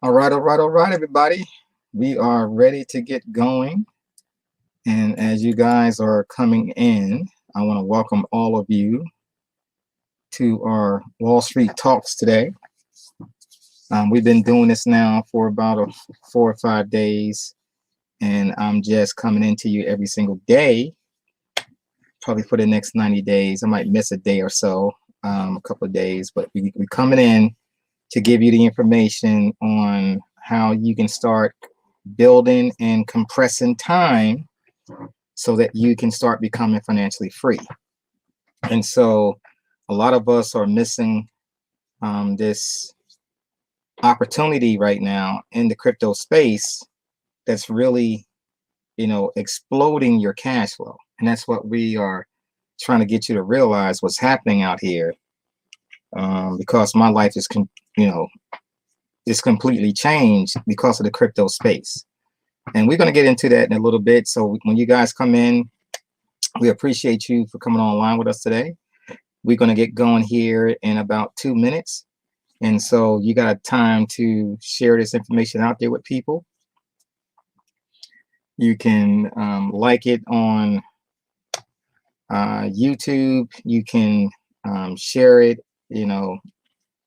All right, everybody. We are ready to get going. And as you guys are coming in, I want to welcome all of you to our Wall Street Talks today. We've been doing this now for about 4 or 5 days, and I'm just coming into you every single day, probably for the next 90 days. I might miss a day or so, a couple of days, but we're coming in to give you the information on how you can start building and compressing time so that you can start becoming financially free. And so a lot of us are missing this opportunity right now in the crypto space that's really, exploding your cash flow. And that's what we are trying to get you to realize what's happening out here, because my life is, is completely changed because of the crypto space. And we're going to get into that in a little bit. So when you guys come in, we appreciate you for coming online with us today. We're going to get going here in about 2 minutes. And so you got time to share this information out there with people. You can like it on YouTube. You can share it,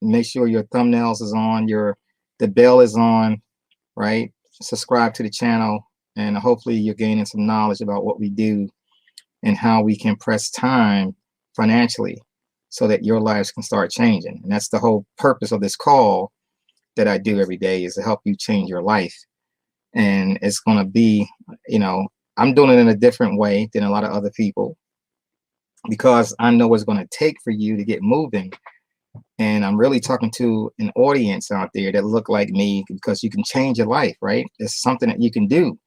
make sure your thumbnails is on, the bell is on, right? Subscribe to the channel, and hopefully you're gaining some knowledge about what we do and how we can press time financially so that your lives can start changing. And that's the whole purpose of this call that I do every day, is to help you change your life. And it's going to be, I'm doing it in a different way than a lot of other people, because I know what it's going to take for you to get moving. And I'm really talking to an audience out there that look like me, because you can change your life, right? It's something that you can do.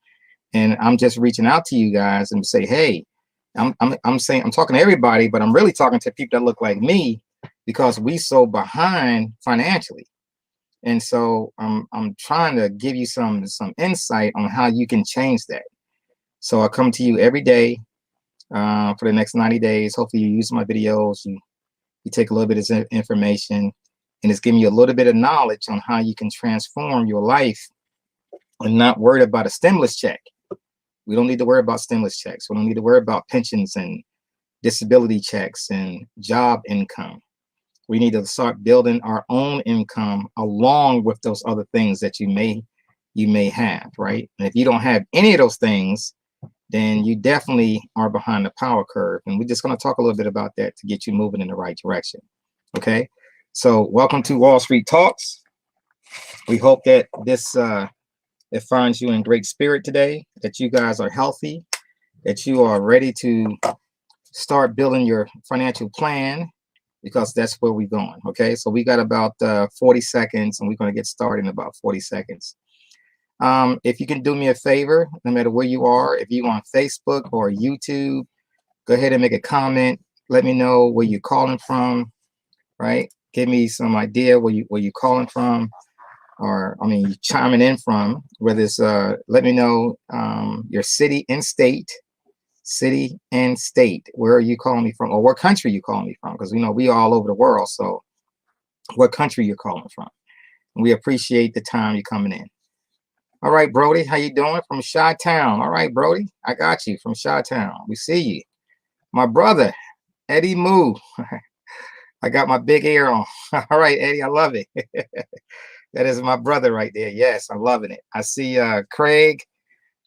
And I'm just reaching out to you guys and say, hey, I'm talking to everybody, but I'm really talking to people that look like me, because we so behind financially. And so I'm trying to give you some insight on how you can change that. So I come to you every day for the next 90 days. Hopefully you use my videos. You take a little bit of information, and it's giving you a little bit of knowledge on how you can transform your life and not worry about a stimulus check. We don't need to worry about stimulus checks. We don't need to worry about pensions and disability checks and job income. We need to start building our own income along with those other things that you may have, right? And if you don't have any of those things, then you definitely are behind the power curve. And we're just going to talk a little bit about that to get you moving in the right direction. Okay. So welcome to Wall Street Talks. We hope that this, it finds you in great spirit today, that you guys are healthy, that you are ready to start building your financial plan, because that's where we're going. Okay. So we got about 40 seconds, and we're going to get started in about 40 seconds. If you can do me a favor, no matter where you are, if you're on Facebook or YouTube, go ahead and make a comment. Let me know where you're calling from, right? Give me some idea where you're calling from, or you're chiming in from. Whether it's let me know your city and state. Where are you calling me from, or what country you calling me from? Because we are all over the world. So what country you're calling from? We appreciate the time you're coming in. All right, Brody, how you doing? From Chi-Town. All right, Brody, I got you from Chi-Town. We see you. My brother, Eddie Moo. I got my big ear on. All right, Eddie, I love it. That is my brother right there. Yes, I'm loving it. I see Craig,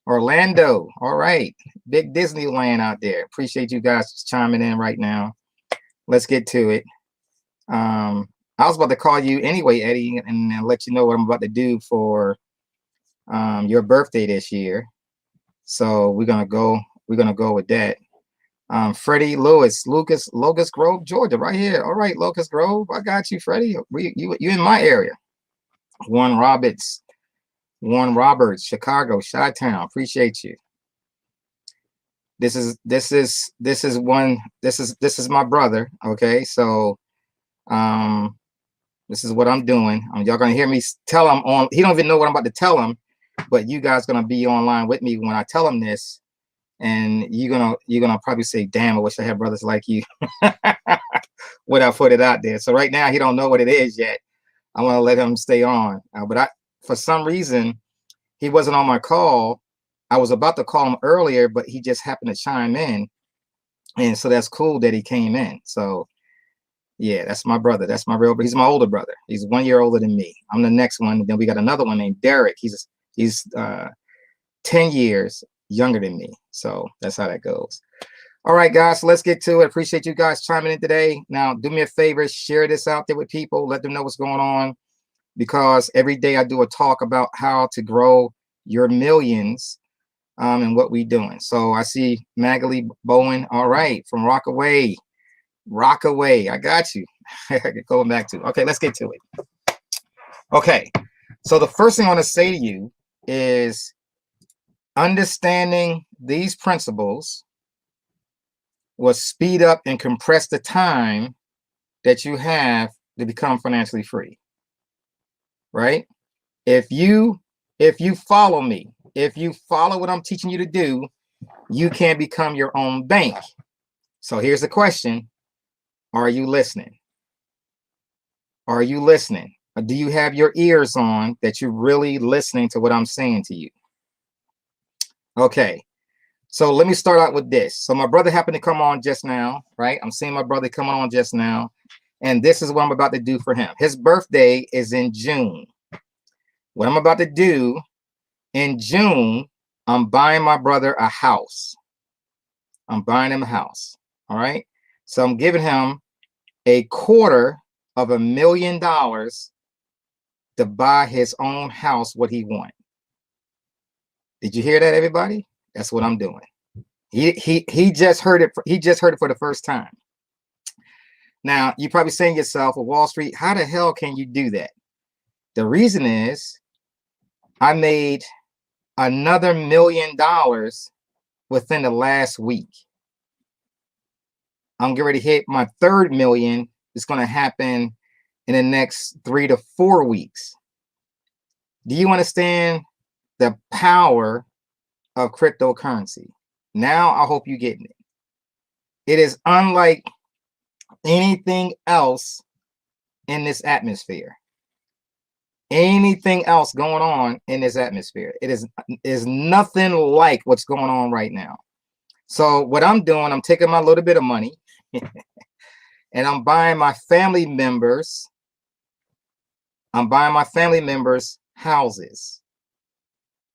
Orlando. All right, big Disneyland out there. Appreciate you guys chiming in right now. Let's get to it. I was about to call you anyway, Eddie, and let you know what I'm about to do for your birthday this year. So we're gonna go with that. Freddie Locust Grove, Georgia, right here. All right, Locust Grove, I got you, Freddie. You in my area. Warren Roberts, Chicago, Chi-Town. Appreciate you. This is my brother. Okay, so this is what I'm doing. Y'all gonna hear me tell him on. He don't even know what I'm about to tell him, but you guys gonna be online with me when I tell him this, and you're gonna probably say, "Damn, I wish I had brothers like you." When I put it out there. So right now he don't know what it is yet. I want to let him stay on. But for some reason, he wasn't on my call. I was about to call him earlier, but he just happened to chime in. And so that's cool that he came in. So yeah, that's my brother. That's my real, he's my older brother. He's 1 year older than me. I'm the next one. Then we got another one named Derek. He's 10 years younger than me. So that's how that goes. All right, guys, so let's get to it. Appreciate you guys chiming in today. Now, do me a favor, share this out there with people. Let them know what's going on, because every day I do a talk about how to grow your millions and what we doing. So I see Magali Bowen. All right, from Rockaway. Rockaway, I got you. Going back to, okay, let's get to it. Okay, so the first thing I want to say to you is understanding these principles will speed up and compress the time that you have to become financially free, right? If you follow me, if you follow what I'm teaching you to do, you can become your own bank. So here's the question. Are you listening? Are you listening? Or do you have your ears on that you're really listening to what I'm saying to you? Okay. So let me start out with this. So my brother happened to come on just now, right? I'm seeing my brother coming on just now. And this is what I'm about to do for him. His birthday is in June. What I'm about to do in June, I'm buying my brother a house. I'm buying him a house. All right. So I'm giving him $250,000 to buy his own house, what he wants. Did you hear that, everybody? That's what I'm doing. He just heard it. He just heard it for the first time. Now you're probably saying to yourself, well, Wall Street, how the hell can you do that? The reason is I made another $1 million within the last week. I'm getting ready to hit my third million. It's going to happen in the next 3 to 4 weeks. Do you understand the power of cryptocurrency? Now I hope you're getting it. It is unlike anything else in this atmosphere. Anything else going on in this atmosphere. It is nothing like what's going on right now. So what I'm doing, I'm taking my little bit of money and I'm buying my family members. I'm buying my family members houses.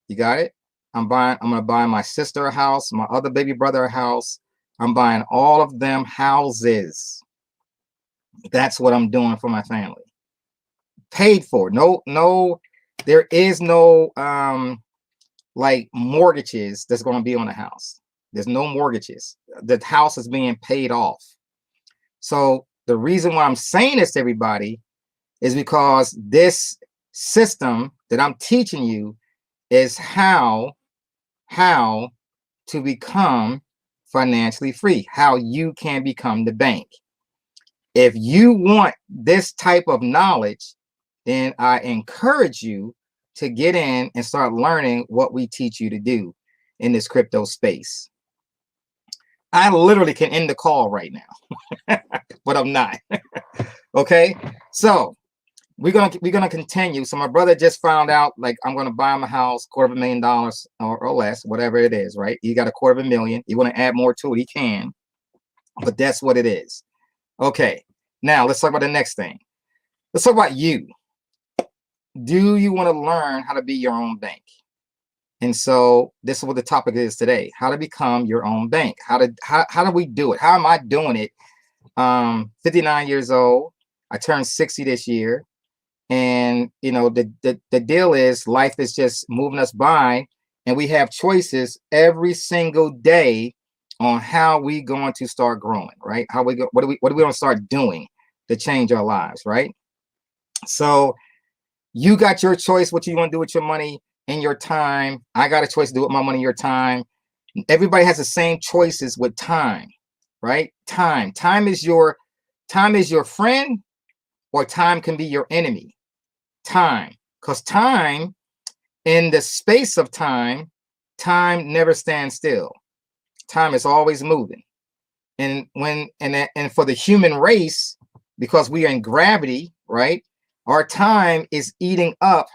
You got it? I'm going to buy my sister a house, my other baby brother a house. I'm buying all of them houses. That's what I'm doing for my family. Paid for. No, there is no like mortgages that's going to be on the house. There's no mortgages. The house is being paid off. So the reason why I'm saying this to everybody is because this system that I'm teaching you is how to become financially free, how you can become the bank. If you want this type of knowledge, then I encourage you to get in and start learning what we teach you to do in this crypto space. I literally can end the call right now, but I'm not. Okay, so we're gonna continue. So my brother just found out, like, I'm gonna buy him a house, $250,000 or less, whatever it is, right? He got $250,000. You want to add more to it, he can, but that's what it is. Okay, now let's talk about the next thing. Let's talk about you. Do you want to learn how to be your own bank? And so this is what the topic is today: how to become your own bank. How do we do it? How am I doing it? 59 years old. I turned 60 this year. And you know, the deal is life is just moving us by, and we have choices every single day on how we going to start growing, right? How we go, what are we going to start doing to change our lives, right? So you got your choice what you want to do with your money and your time. I got a choice to do with my money and your time. Everybody has the same choices with time, right? Time is your friend, or time can be your enemy. Time, because time, in the space of time never stands still. Time is always moving. And for the human race, because we are in gravity, right? Our time is eating up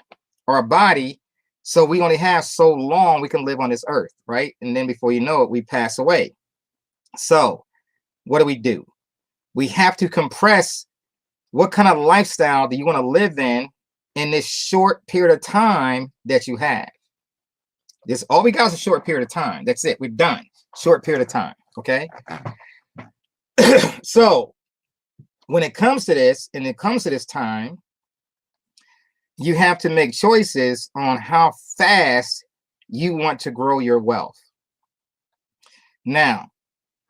our body, so we only have so long we can live on this earth, right? And then before you know it, we pass away. So what do? We have to compress what kind of lifestyle do you want to live in this short period of time that you have. This all we got is a short period of time. That's it. We're done. Short period of time. Okay. So when it comes to this, and it comes to this time, you have to make choices on how fast you want to grow your wealth. Now,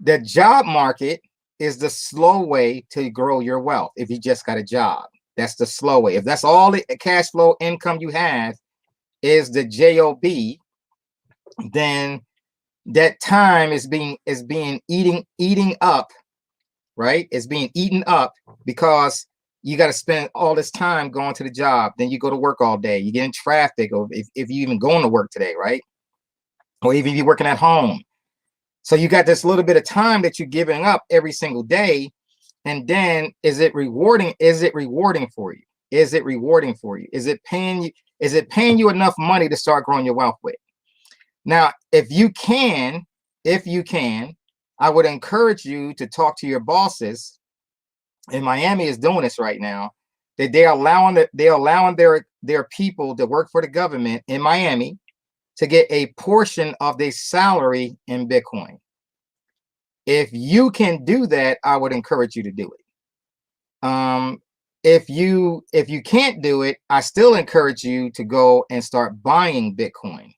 the job market is the slow way to grow your wealth. If you just got a job, that's the slow way. If that's all the cash flow income you have is the job, then that time is being eating up, right? It's being eaten up because you got to spend all this time going to the job. Then you go to work all day. You get in traffic, or if you even going to work today, right? Or even if you're working at home. So you got this little bit of time that you're giving up every single day. And then is it rewarding? Is it rewarding for you? Is it rewarding for you? Is it paying you? Is it paying you enough money to start growing your wealth with? Now, if you can, I would encourage you to talk to your bosses. And Miami is doing this right now. That they're allowing their people that work for the government in Miami to get a portion of their salary in Bitcoin. If you can do that, I would encourage you to do it. If you can't do it, I still encourage you to go and start buying Bitcoin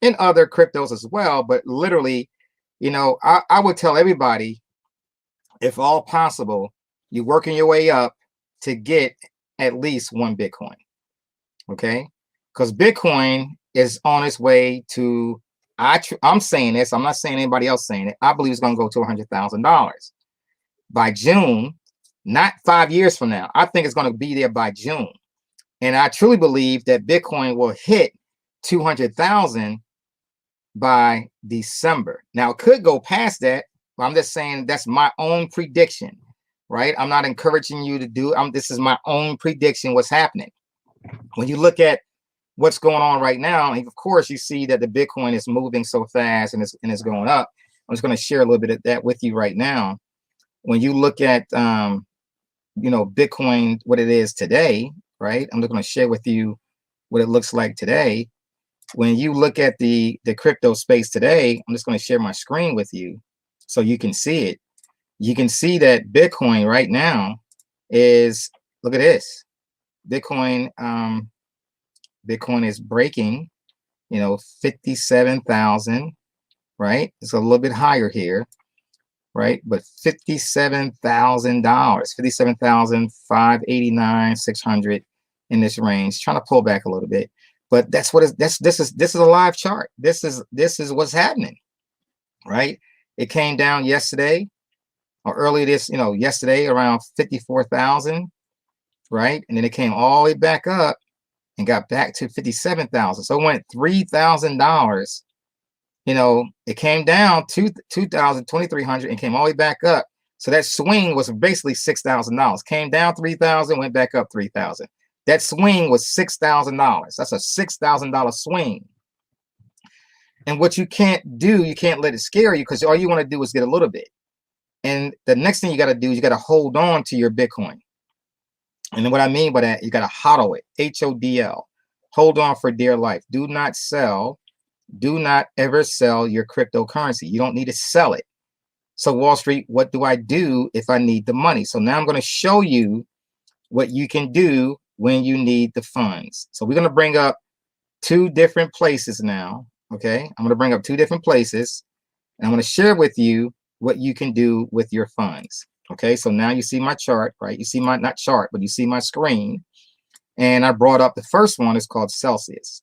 and other cryptos as well. But literally, I would tell everybody, if all possible, you're working your way up to get at least one Bitcoin. Okay, because Bitcoin is on its way to, I'm saying this, I'm not saying anybody else saying it, I believe it's going to go to $100,000 by June, not 5 years from now. I think it's going to be there by June. And I truly believe that Bitcoin will hit 200,000 by December. Now, it could go past that, but I'm just saying that's my own prediction, right? I'm not encouraging you to do, this is my own prediction, what's happening. When you look at what's going on right now, and of course you see that the Bitcoin is moving so fast and it's going up. I'm just going to share a little bit of that with you right now. When you look at Bitcoin, what it is today, right? I'm just going to share with you what it looks like today. When you look at the crypto space today, I'm just going to share my screen with you so you can see it. You can see that Bitcoin right now is, look at this. Bitcoin is breaking, 57,000, right? It's a little bit higher here, right? But $57,000, 57,589, 600 in this range. Trying to pull back a little bit, but that's what this is a live chart. This is what's happening, right? It came down yesterday or early yesterday around 54,000, right? And then it came all the way back up and got back to 57,000. So it went $3,000. It came down to 2,300 and came all the way back up. So that swing was basically $6,000. Came down 3,000, went back up 3,000. That swing was $6,000. That's a $6,000 swing. And what you can't do, you can't let it scare you, because all you want to do is get a little bit. And the next thing you got to do is you got to hold on to your Bitcoin. And then what I mean by that, you got to HODL it, HODL. Hold on for dear life. Do not sell. Do not ever sell your cryptocurrency. You don't need to sell it. So Wall Street, what do I do if I need the money? So now I'm going to show you what you can do when you need the funds. So we're going to bring up two different places now. Okay, I'm going to bring up two different places, and I'm going to share with you what you can do with your funds. Okay, so now you see my chart, right? You see my, not chart, but you see my screen. And I brought up the first one, is called Celsius.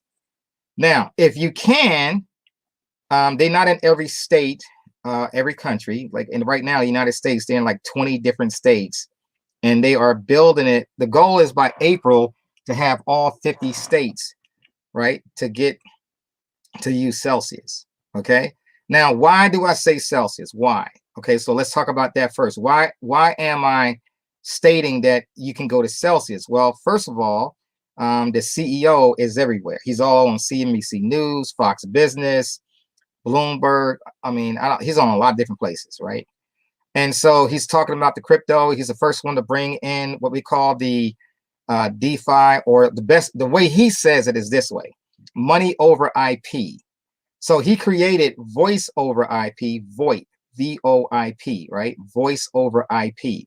Now, if you can, they're not in every state, every country. Like right now, the United States, they're in like 20 different states. And they are building it. The goal is by April to have all 50 states, right, to get to use Celsius. Okay. Now, why do I say Celsius? Why? Okay, so let's talk about that first. Why am I stating that you can go to Celsius. Well, first of all, the CEO is everywhere. He's all on CNBC News, Fox Business, Bloomberg. I mean, he's on a lot of different places, right? And so he's talking about the crypto. He's the first one to bring in what we call the DeFi, or the way he says it is this way: money over IP. So he created voice over IP, VoIP, VoIP, right? Voice over IP.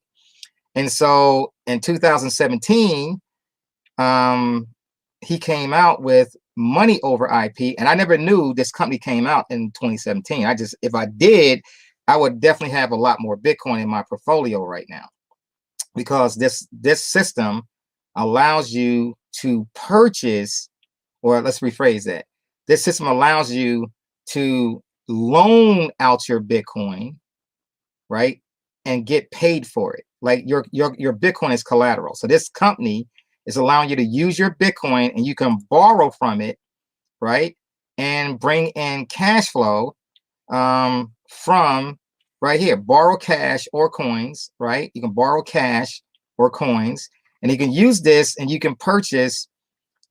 And so in 2017, he came out with money over IP, and I never knew this company came out in 2017. If I did, I would definitely have a lot more Bitcoin in my portfolio right now, because this system allows you to purchase, or let's rephrase that. This system allows you to loan out your Bitcoin, right, and get paid for it. Like your Bitcoin is collateral. So this company is allowing you to use your Bitcoin, and you can borrow from it, right, and bring in cash flow from right here. Borrow cash or coins, right? You can borrow cash or coins, and you can use this, and you can purchase,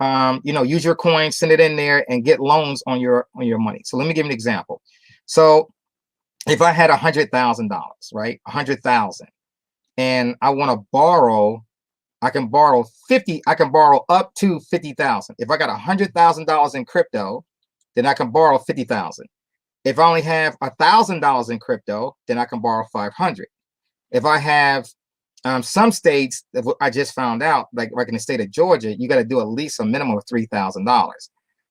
use your coin, send it in there, and get loans on your money. So let me give you an example. So if I had $100,000, right, 100,000, and I want to borrow, I can borrow up to 50,000. If I got $100,000 in crypto, then I can borrow 50,000. If I only have $1,000 in crypto, then I can borrow 500. If I have some states, I just found out, like in the state of Georgia, you got to do at least a minimum of $3,000.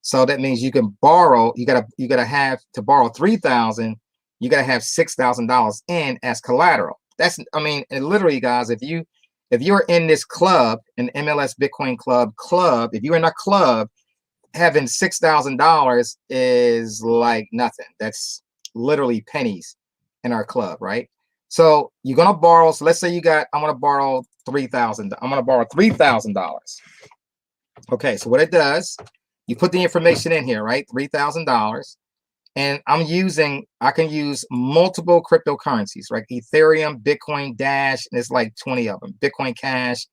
So that means you can borrow. You gotta have to borrow 3,000. You gotta have $6,000 in as collateral. And literally, guys, if you're in this club, an MLS Bitcoin club, if you're in a club, having $6,000 is like nothing. That's literally pennies in our club, right? So you're gonna borrow. So let's say I'm gonna borrow $3,000. I'm gonna borrow $3,000. Okay, so what it does, you put the information in here, right? $3,000, and I can use multiple cryptocurrencies, right? Ethereum, Bitcoin Dash, and it's like 20 of them. Bitcoin Cash,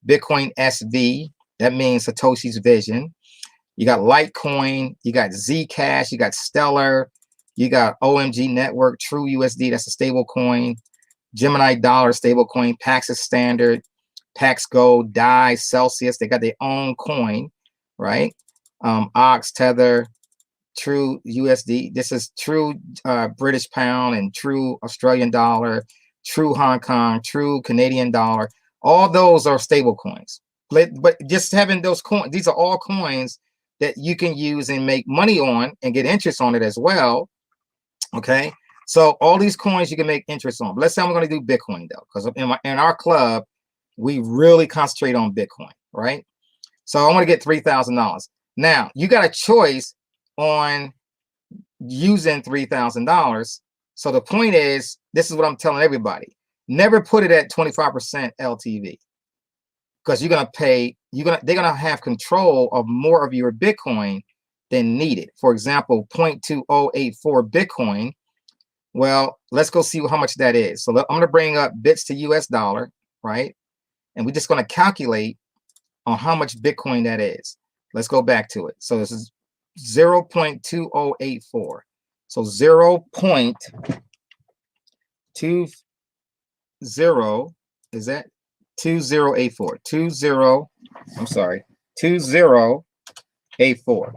Bitcoin SV, that means Satoshi's vision. You got Litecoin, you got Zcash, you got Stellar, you got OMG Network, True USD, that's a stable coin, Gemini Dollar, stable coin, Paxos Standard, Pax Gold, DAI, Celsius, they got their own coin, right? Ox, Tether, True USD, this is True British Pound, and True Australian Dollar, True Hong Kong, True Canadian Dollar. All those are stable coins. But just having those coins, these are all coins that you can use and make money on and get interest on it as well. Okay, so all these coins you can make interest on. But let's say I'm going to do Bitcoin though, because in our club we really concentrate on Bitcoin, right? So I want to get $3,000. Now you got a choice on using $3,000. So the point is, this is what I'm telling everybody: never put it at 25% LTV, because you're gonna pay. They're gonna have control of more of your Bitcoin than needed. For example, 0.2084 Bitcoin. Well, let's go see how much that is. So I'm gonna bring up bits to US dollar, right? And we're just gonna calculate on how much Bitcoin that is. Let's go back to it. So this is 0.2084. So 0.20 is that 2084? 2084.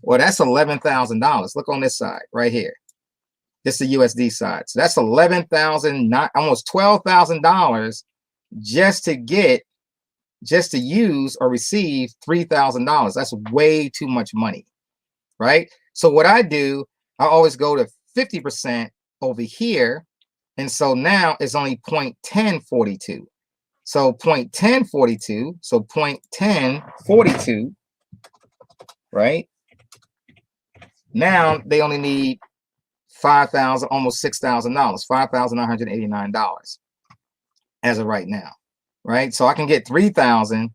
Well, that's $11,000. Look on this side right here. This is the USD side. So that's $11,000, almost $12,000 just to use or receive $3,000. That's way too much money, right? So what I do, I always go to 50% over here. And so now it's only 0.1042. So 0.1042, so 0.1042, right? Now they only need $5,000, almost $6,000, $5,989 as of right now, right? So I can get 3,000,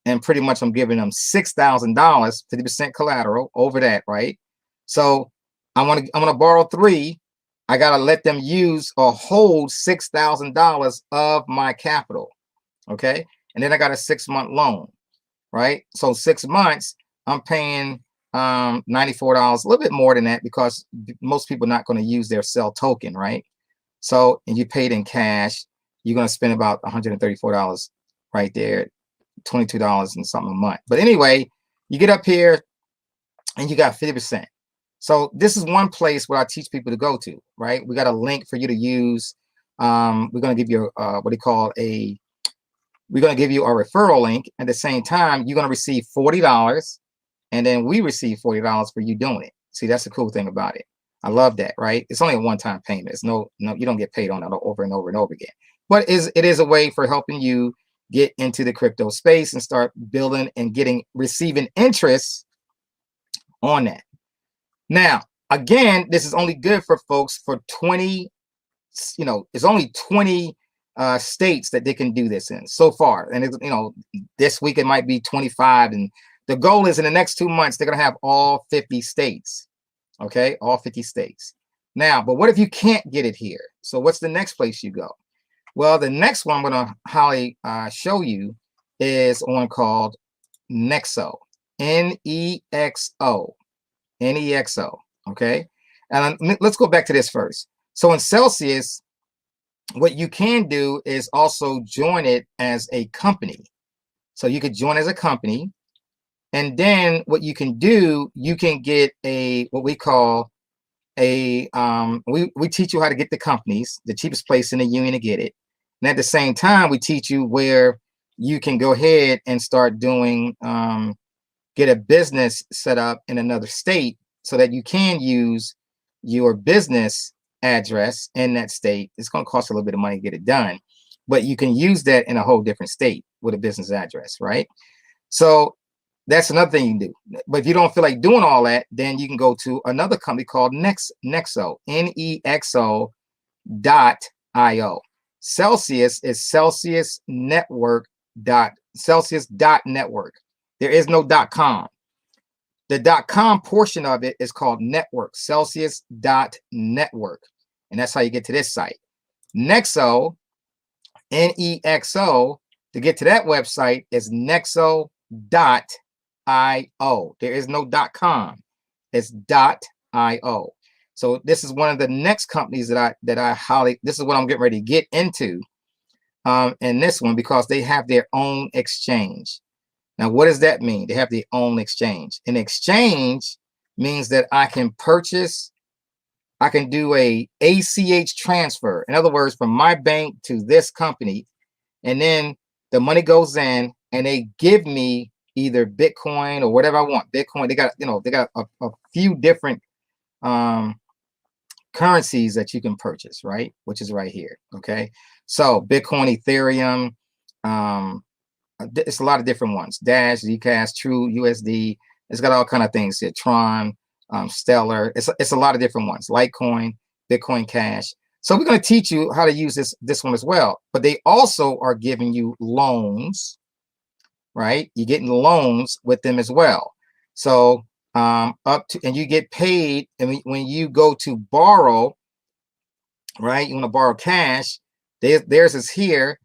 and pretty much I'm giving them $6,000, 50% collateral over that, right? So I'm gonna borrow 3. I gotta let them use or hold $6,000 of my capital. Okay. And then I got a 6-month loan, right? So 6 months, I'm paying $94, a little bit more than that because most people are not going to use their cell token, right? So, and you paid in cash, you're going to spend about $134 right there, $22 and something a month. But anyway, you get up here and you got 50%. So this is one place where I teach people to go to, right? We got a link for you to use. We're going to give you what they call we're going to give you a referral link. At the same time, you're going to receive $40, and then we receive $40 for you doing it. See, that's the cool thing about it. I love that, right? It's only a one-time payment. It's no, you don't get paid on that over and over and over again. But it is a way for helping you get into the crypto space and start building and receiving interest on that. Now, again, this is only good for folks for 20, it's only 20 states that they can do this in so far. And it's, this week it might be 25. And the goal is in the next 2 months, they're going to have all 50 states. Okay, all 50 states. Now, but what if you can't get it here? So what's the next place you go? Well, the next one I'm going to highly show you is one called Nexo, Nexo, Nexo. Okay, and let's go back to this first. So in Celsius, what you can do is also join it as a company. So you could join as a company, and then what you can do, you can get what we call we teach you how to get the companies, the cheapest place in the union to get it. And at the same time, we teach you where you can go ahead and start doing, get a business set up in another state so that you can use your business address in that state. It's going to cost a little bit of money to get it done, but you can use that in a whole different state with a business address, right? So that's another thing you can do. But if you don't feel like doing all that, then you can go to another company called Nexo, Nexo.io. Celsius is Celsius Network Celsius.network. There is no .com. The .com portion of it is called network, Celsius.network. And that's how you get to this site. Nexo, Nexo, to get to that website is nexo.io. There is no .com. It's .io. So this is one of the next companies that I highly, this is what I'm getting ready to get into in this one, because they have their own exchange. Now, what does that mean? They have their own exchange. An exchange means that I can purchase, I can do a ACH transfer. In other words, from my bank to this company, and then the money goes in and they give me either Bitcoin or whatever I want. Bitcoin, they got, they got a few different currencies that you can purchase, right? Which is right here. Okay. So Bitcoin, Ethereum, it's a lot of different ones. Dash, Zcash, True, USD. It's got all kind of things here. Tron, Stellar. It's a lot of different ones. Litecoin, Bitcoin Cash. So we're going to teach you how to use this one as well. But they also are giving you loans, right? You're getting loans with them as well. So up to, and you get paid. And when you go to borrow, right? You want to borrow cash. Theirs is here,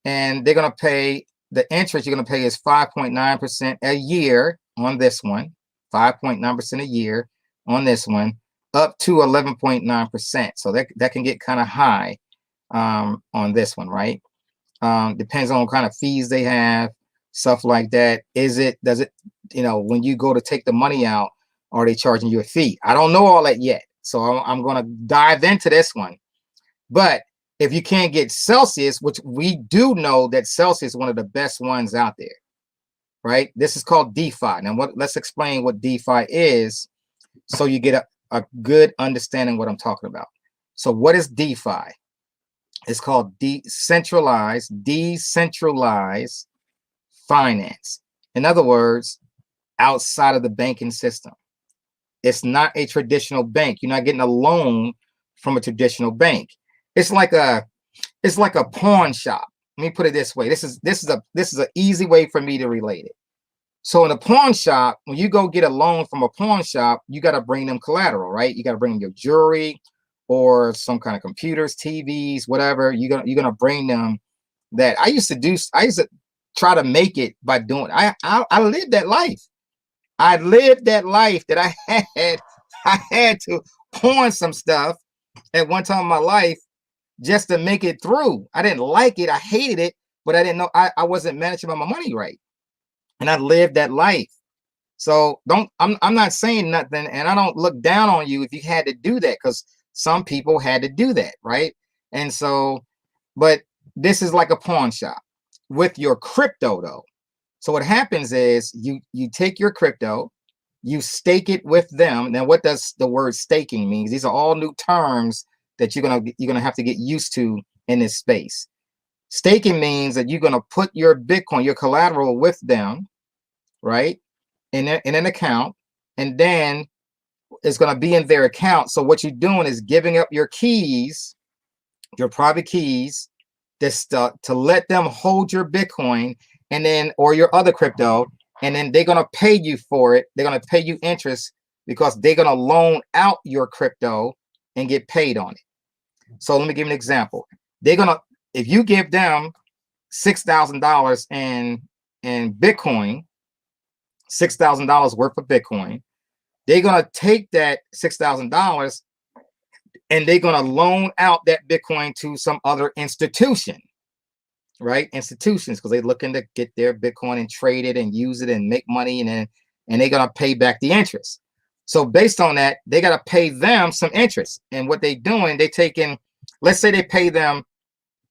and they're going to pay. The interest you're going to pay is 5.9% a year on this one, 5.9% a year on this one, up to 11.9%. So that can get kind of high on this one, right? Depends on what kind of fees they have, stuff like that. Does it, when you go to take the money out, are they charging you a fee? I don't know all that yet. So I'm going to dive into this one. But if you can't get Celsius, which we do know that Celsius is one of the best ones out there, right? This is called DeFi. Now, let's explain what DeFi is so you get a good understanding of what I'm talking about. So what is DeFi? It's called decentralized finance. In other words, outside of the banking system. It's not a traditional bank. You're not getting a loan from a traditional bank. It's like a pawn shop. Let me put it this way. This is an easy way for me to relate it. So in a pawn shop, when you go get a loan from a pawn shop, you got to bring them collateral, right? You got to bring them your jewelry or some kind of computers, TVs, whatever. You're gonna bring them that I used to try to make it by doing. I lived that life. I lived that life that I had. I had to pawn some stuff at one time in my life just to make it through. I didn't like it. I hated it, but I didn't know I wasn't managing my money right. And I lived that life. So I'm not saying nothing, and I don't look down on you if you had to do that, because some people had to do that, right? And so, but this is like a pawn shop with your crypto though. So what happens is you take your crypto, you stake it with them. Now, what does the word staking mean? These are all new terms that you're gonna have to get used to in this space. Staking means that you're gonna put your Bitcoin, your collateral with them, right? In an account, and then it's gonna be in their account. So what you're doing is giving up your keys, your private keys, to let them hold your Bitcoin, and then or your other crypto, and then they're gonna pay you for it. They're gonna pay you interest because they're gonna loan out your crypto and get paid on it. So let me give you an example. They're gonna, if you give them $6,000 in Bitcoin, $6,000 worth of Bitcoin, they're gonna take that $6,000 and they're gonna loan out that Bitcoin to some other institution, right? Institutions, because they're looking to get their Bitcoin and trade it and use it and make money, and they're gonna pay back the interest. So based on that, they gotta pay them some interest. And what they're doing, they taking, let's say they pay them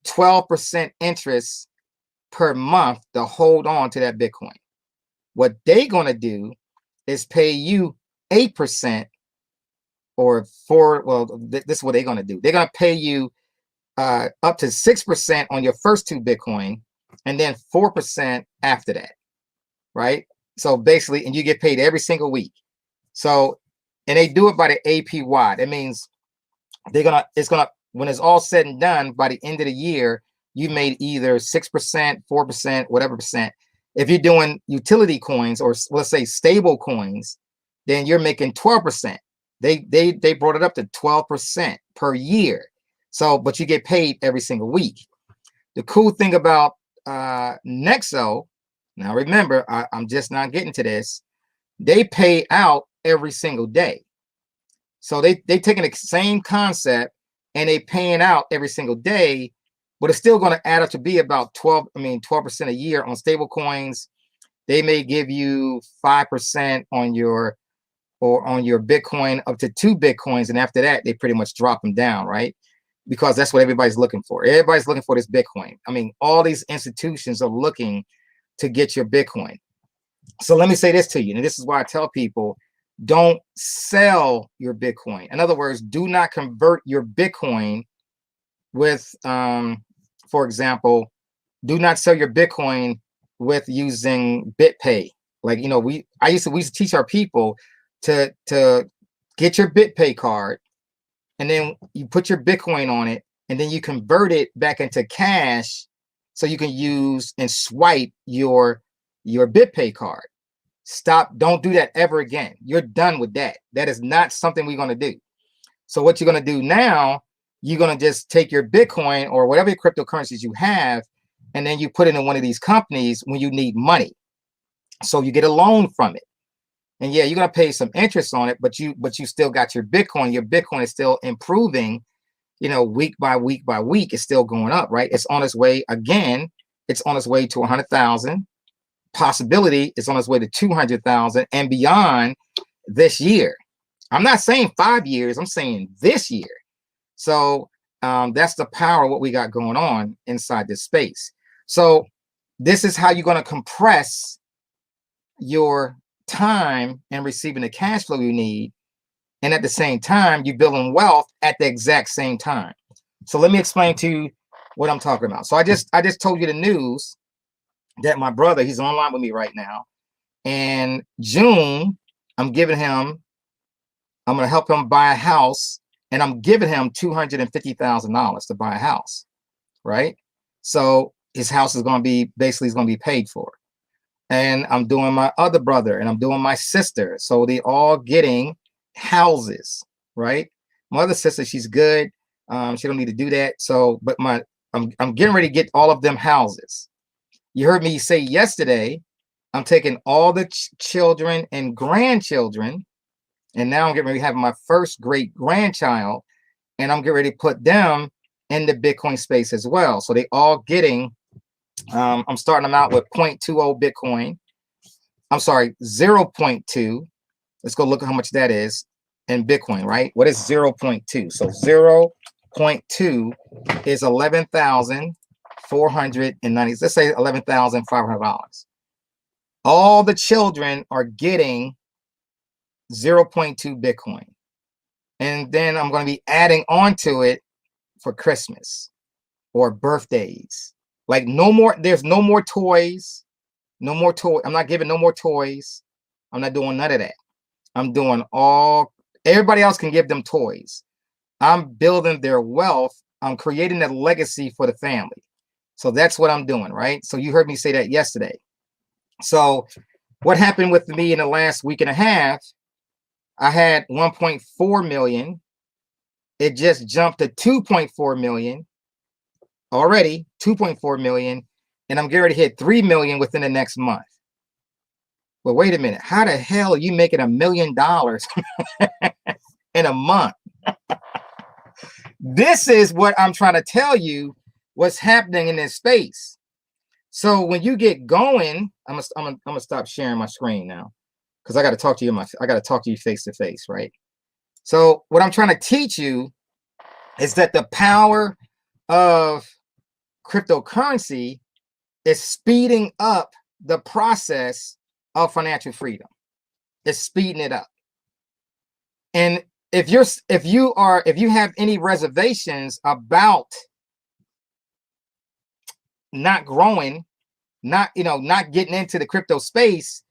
12% interest per month to hold on to that Bitcoin. What they're gonna do is pay you 8% or this is what they're gonna do. They're gonna pay you up to 6% on your first 2 Bitcoin, and then 4% after that, right? So basically, and you get paid every single week. So, and they do it by the APY. That means when it's all said and done, by the end of the year, you made either 6%, 4%, whatever percent. If you're doing utility coins, or let's say stable coins, then you're making 12%. They brought it up to 12% per year. So, but you get paid every single week. The cool thing about Nexo, now remember, I'm just not getting to this. They pay out every single day. So they taking the same concept and they paying out every single day, but it's still going to add up to be about 12% a year on stable coins. They may give you 5% on your Bitcoin, up to 2 Bitcoins, and after that they pretty much drop them down, right? Because that's what everybody's looking for. Everybody's looking for this Bitcoin. I mean, all these institutions are looking to get your Bitcoin. So let me say this to you, and this is why I tell people, don't sell your Bitcoin. In other words, do not convert your Bitcoin with, for example, do not sell your Bitcoin with using BitPay. Like, you know, we used to teach our people to get your BitPay card, and then you put your Bitcoin on it, and then you convert it back into cash so you can use and swipe your BitPay card. Stop. Don't do that ever again. You're done with that. That is not something we're going to do. So what you're going to do now, you're going to just take your Bitcoin or whatever cryptocurrencies you have, and then you put it in one of these companies when you need money. So you get a loan from it. And yeah, you're going to pay some interest on it, but you still got your Bitcoin. Your Bitcoin is still improving, you know, week by week by week. It's still going up, right? It's on its way again. It's on its way to 100,000. Possibility it's on its way to 200,000 and beyond this year. I'm not saying 5 years. I'm saying this year. So that's the power of what we got going on inside this space. So this is how you're going to compress your time and receiving the cash flow you need, and at the same time you're building wealth at the exact same time. So let me explain to you what I'm talking about. So I just told you the news that my brother, he's online with me right now, and June I'm going to help him buy a house, and I'm giving him $250,000 to buy a house, right? So his house is going to be basically paid for. And I'm doing my other brother, and I'm doing my sister. So they all getting houses, right? My other sister, she's good. She don't need to do that. So, but I'm getting ready to get all of them houses. You heard me say yesterday, I'm taking all the children and grandchildren, and now I'm getting ready to have my first great grandchild, and I'm getting ready to put them in the Bitcoin space as well. So they all getting, I'm starting them out with 0.20 Bitcoin. I'm sorry, 0.2. Let's go look at how much that is in Bitcoin, right? What is 0.2? So 0.2 is 11,490. Let's say $11,500. All the children are getting 0.2 Bitcoin. And then I'm going to be adding on to it for Christmas or birthdays. Like no more, there's no more toys. No more toy. I'm not giving no more toys. I'm not doing none of that. I'm doing everybody else can give them toys. I'm building their wealth. I'm creating a legacy for the family. So that's what I'm doing, right? So you heard me say that yesterday. So what happened with me in the last week and a half, I had 1.4 million. It just jumped to 2.4 million already, 2.4 million. And I'm getting ready to hit 3 million within the next month. Well, wait a minute. How the hell are you making $1 million in a month? This is what I'm trying to tell you, what's happening in this space. So when you get going, I'm gonna stop sharing my screen now, because I got to talk to you I got to talk to you face to face, right? So what I'm trying to teach you is that the power of cryptocurrency is speeding up the process of financial freedom. It's speeding it up. And if you have any reservations about not growing, not getting into the crypto space,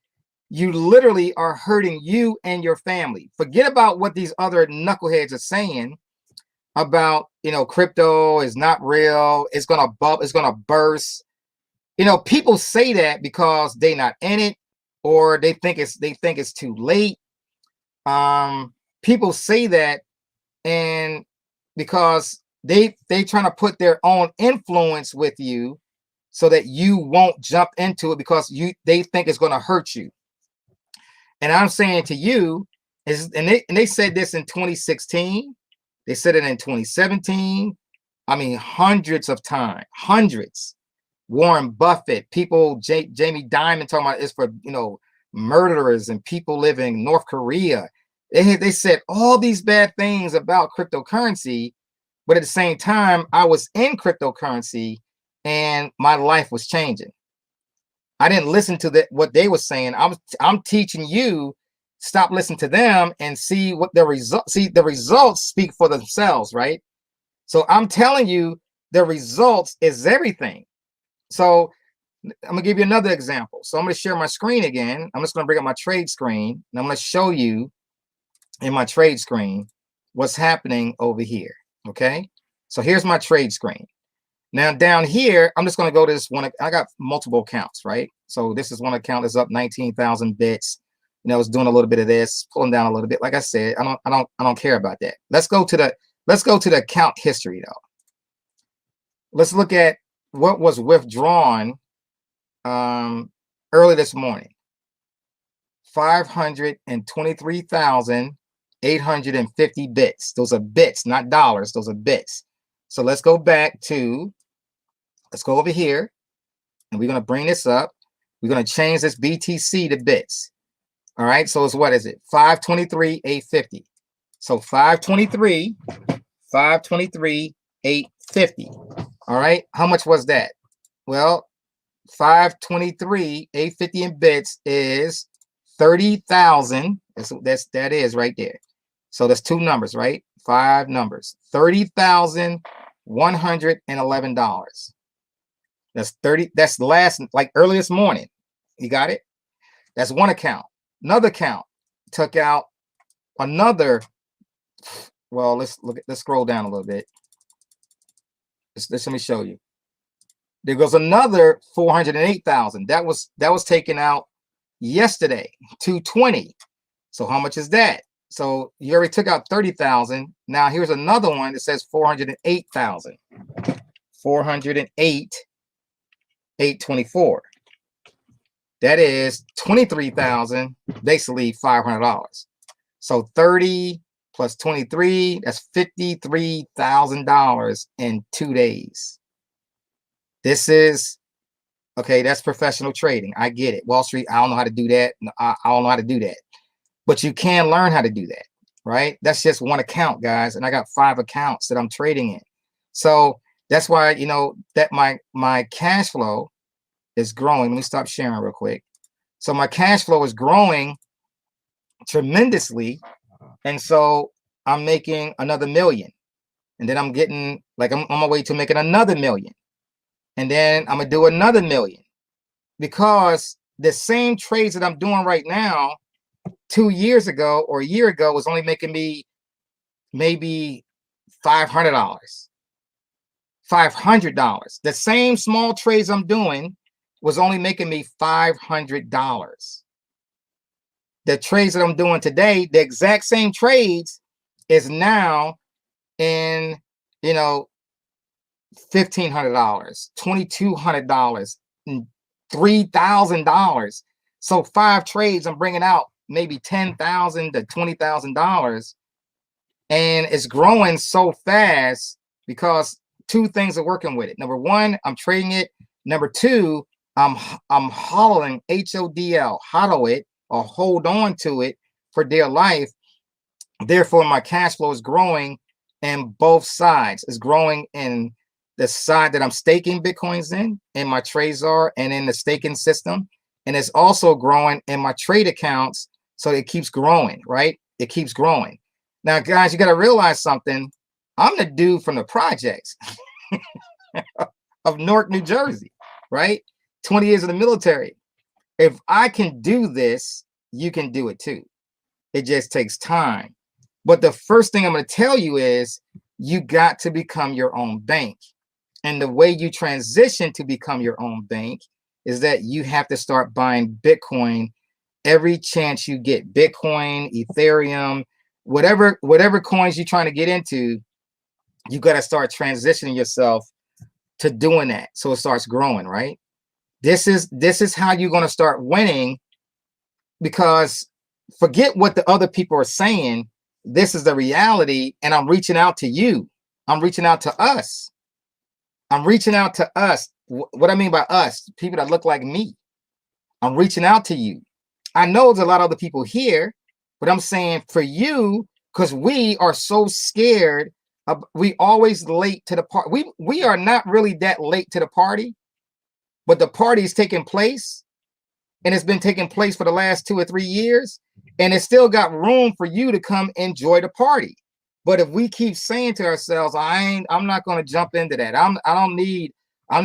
you literally are hurting you and your family. Forget about what these other knuckleheads are saying about, crypto is not real, it's gonna burst. People say that because they're not in it, or they think it's too late. People say that, and because they trying to put their own influence with you so that you won't jump into it, because they think it's going to hurt you. And I'm saying to you and they said this in 2016, they said it in 2017. I mean, hundreds of times, hundreds. Warren Buffett, people, Jamie Dimon talking about it's for murderers and people living in North Korea. They said all these bad things about cryptocurrency, but at the same time, I was in cryptocurrency and my life was changing. I didn't listen to what they were saying. I'm teaching you, stop listening to them and see what the results. See, the results speak for themselves, right? So I'm telling you, the results is everything. So I'm gonna give you another example. So I'm gonna share my screen again. I'm just gonna bring up my trade screen, and I'm gonna show you in my trade screen what's happening over here. Okay, so here's my trade screen. Now down here, I'm just going to go to this one. I got multiple accounts, right? So this is one account is up 19,000 bits. It's doing a little bit of this, pulling down a little bit. Like I said, I don't care about that. Let's go to the account history though. Let's look at what was withdrawn early this morning. 523,850 bits. Those are bits, not dollars. Those are bits. So let's go over here, and we're going to bring this up. We're going to change this BTC to bits. All right. So what is it? 523,850. So 523,850. All right. How much was that? Well, 523,850 in bits is 30,000. That is right there. So that's two numbers, right? 5 numbers. $30,111. That's the last, like early this morning. You got it? That's one account. Another account took out another. Well, let's scroll down a little bit. Let me show you. There goes another 408,000. That was taken out yesterday, 220. So how much is that? So you already took out 30,000. Now here's another one that says 408,000. 408,824. That is $23,000, basically $500. So 30 plus 23, that's $53,000 in 2 days. This is, okay, that's professional trading. I get it. Wall Street, I don't know how to do that. I don't know how to do that. But you can learn how to do that, right? That's just one account, guys. And I got 5 accounts that I'm trading in. So that's why, you know, that my cash flow is growing. Let me stop sharing real quick. So my cash flow is growing tremendously. And so I'm making another million. And then I'm getting, like, I'm on my way to making another million. And then I'm going to do another million. Because the same trades that I'm doing right now, 2 years ago or a year ago, was only making me maybe $500. $500. The same small trades I'm doing was only making me $500. The trades that I'm doing today, the exact same trades, is now in, you know, $1,500, $2,200, $3,000. So 5 trades, I'm bringing out maybe $10,000 to $20,000, and it's growing so fast because 2 things are working with it. Number 1, I'm trading it. Number 2, I'm hodling, HODL, hodl it, or hold on to it for dear life. Therefore, my cash flow is growing in both sides. It's growing in the side that I'm staking Bitcoins in my Trezor and in the staking system. And it's also growing in my trade accounts. So it keeps growing, right? It keeps growing. Now, guys, you got to realize something. I'm the dude from the projects of Newark, New Jersey, right? 20 years in the military. If I can do this, you can do it too. It just takes time. But the first thing I'm going to tell you is you got to become your own bank. And the way you transition to become your own bank is that you have to start buying Bitcoin every chance you get. Bitcoin, Ethereum, whatever coins you're trying to get into, you got to start transitioning yourself to doing that. So it starts growing, right? This is how you're going to start winning, because forget what the other people are saying. This is the reality. And I'm reaching out to you. I'm reaching out to us. I'm reaching out to us. What I mean by us, people that look like me. I'm reaching out to you. I know there's a lot of other people here, but I'm saying for you, because we are so scared. We always late to the party. We are not really that late to the party, but the party is taking place, and it's been taking place for the last 2 or 3 years, and it's still got room for you to come enjoy the party. But if we keep saying to ourselves, I'm not going to jump into that. I'm